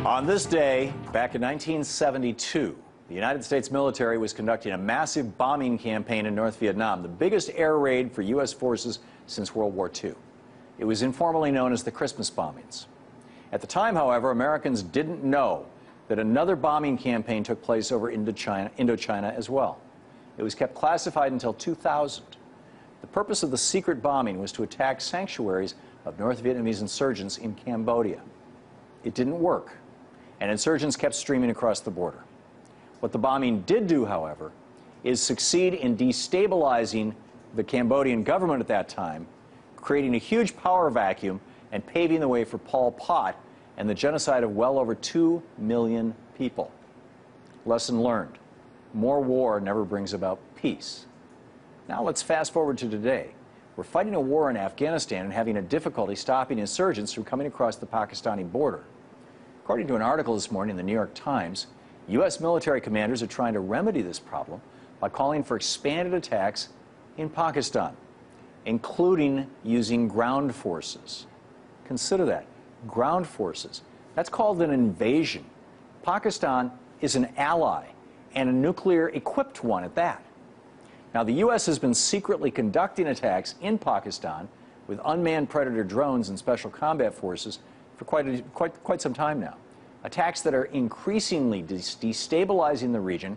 On this day, back in 1972, the United States military was conducting a massive bombing campaign in North Vietnam, the biggest air raid for U.S. forces since World War II. It was informally known as the Christmas bombings. At the time, however, Americans didn't know that another bombing campaign took place over Indochina as well. It was kept classified until 2000. The purpose of the secret bombing was to attack sanctuaries of North Vietnamese insurgents in Cambodia. It didn't work, and insurgents kept streaming across the border. What the bombing did do, however, is succeed in destabilizing the Cambodian government at that time, creating a huge power vacuum and paving the way for Pol Pot and the genocide of well over 2 million people. Lesson learned: more war never brings about peace. Now let's fast forward to today. We're fighting a war in Afghanistan and having a difficulty stopping insurgents from coming across the Pakistani border. According to an article this morning in the New York Times, U.S. military commanders are trying to remedy this problem by calling for expanded attacks in Pakistan, including using ground forces. Consider that, ground forces. That's called an invasion. Pakistan is an ally, and a nuclear-equipped one at that. Now, the U.S. has been secretly conducting attacks in Pakistan with unmanned Predator drones and special combat forces for quite some time now. Attacks that are increasingly destabilizing the region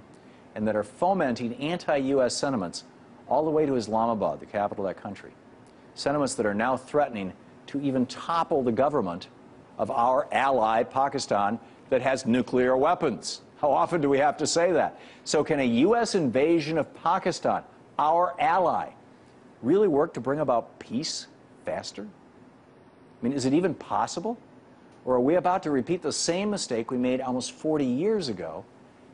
and that are fomenting anti-U.S. sentiments all the way to Islamabad, the capital of that country. Sentiments that are now threatening to even topple the government of our ally, Pakistan, that has nuclear weapons. How often do we have to say that? So can a U.S. invasion of Pakistan, our ally, really work to bring about peace faster? I mean, is it even possible? Or are we about to repeat the same mistake we made almost 40 years ago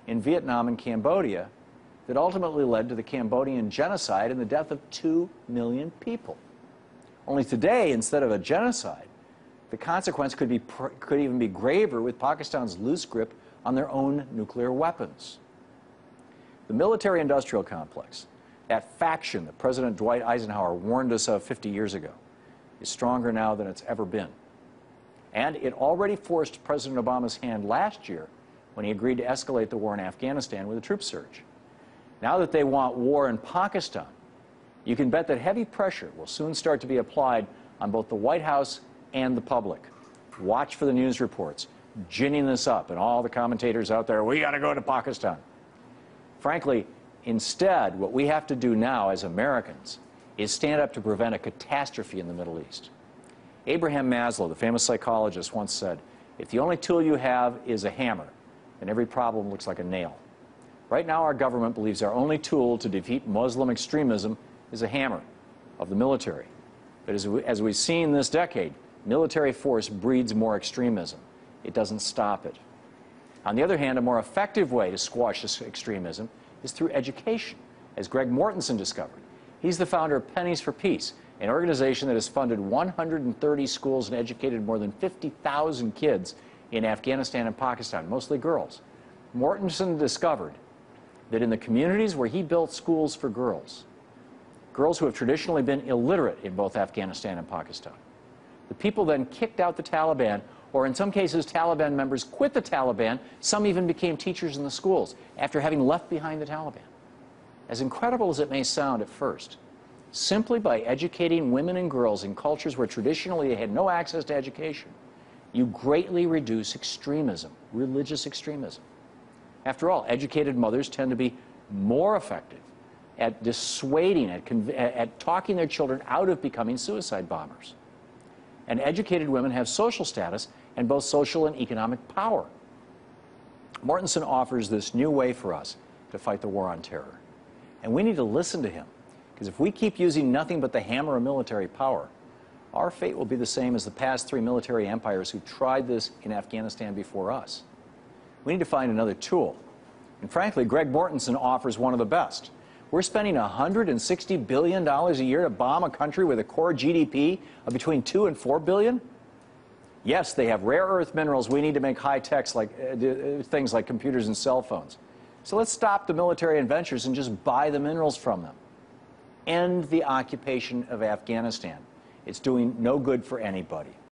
in Vietnam and Cambodia that ultimately led to the Cambodian genocide and the death of 2 million people? Only today, instead of a genocide, the consequence could even be graver with Pakistan's loose grip on their own nuclear weapons. The military-industrial complex, that faction that President Dwight Eisenhower warned us of 50 years ago, is stronger now than it's ever been. And it already forced President Obama's hand last year when he agreed to escalate the war in Afghanistan with a troop surge. Now that they want war in Pakistan, you can bet that heavy pressure will soon start to be applied on both the White House and the public. Watch for the news reports ginning this up, and all the commentators out there, we got to go to Pakistan. Frankly, instead, what we have to do now as Americans is stand up to prevent a catastrophe in the Middle East. Abraham Maslow, the famous psychologist, once said, if the only tool you have is a hammer, then every problem looks like a nail. Right now, our government believes our only tool to defeat Muslim extremism is a hammer of the military. But as we've seen this decade, military force breeds more extremism. It doesn't stop it. On the other hand, a more effective way to squash this extremism is through education, as Greg Mortensen discovered. He's the founder of Pennies for Peace, an organization that has funded 130 schools and educated more than 50,000 kids in Afghanistan and Pakistan, mostly girls. Mortensen discovered that in the communities where he built schools for girls, girls who have traditionally been illiterate in both Afghanistan and Pakistan, the people then kicked out the Taliban, or in some cases, Taliban members quit the Taliban. Some even became teachers in the schools after having left behind the Taliban. As incredible as it may sound at first, simply by educating women and girls in cultures where traditionally they had no access to education, you greatly reduce extremism, religious extremism. After all, educated mothers tend to be more effective at dissuading, at talking their children out of becoming suicide bombers. And educated women have social status and both social and economic power. Mortensen offers this new way for us to fight the war on terror. And we need to listen to him, because if we keep using nothing but the hammer of military power, our fate will be the same as the past 3 military empires who tried this in Afghanistan before us. We need to find another tool. And frankly, Greg Mortensen offers one of the best. We're spending $160 billion a year to bomb a country with a core GDP of between 2 and 4 billion. Yes, they have rare earth minerals we need to make high-tech things like computers and cell phones. So let's stop the military adventures and just buy the minerals from them. End the occupation of Afghanistan. It's doing no good for anybody.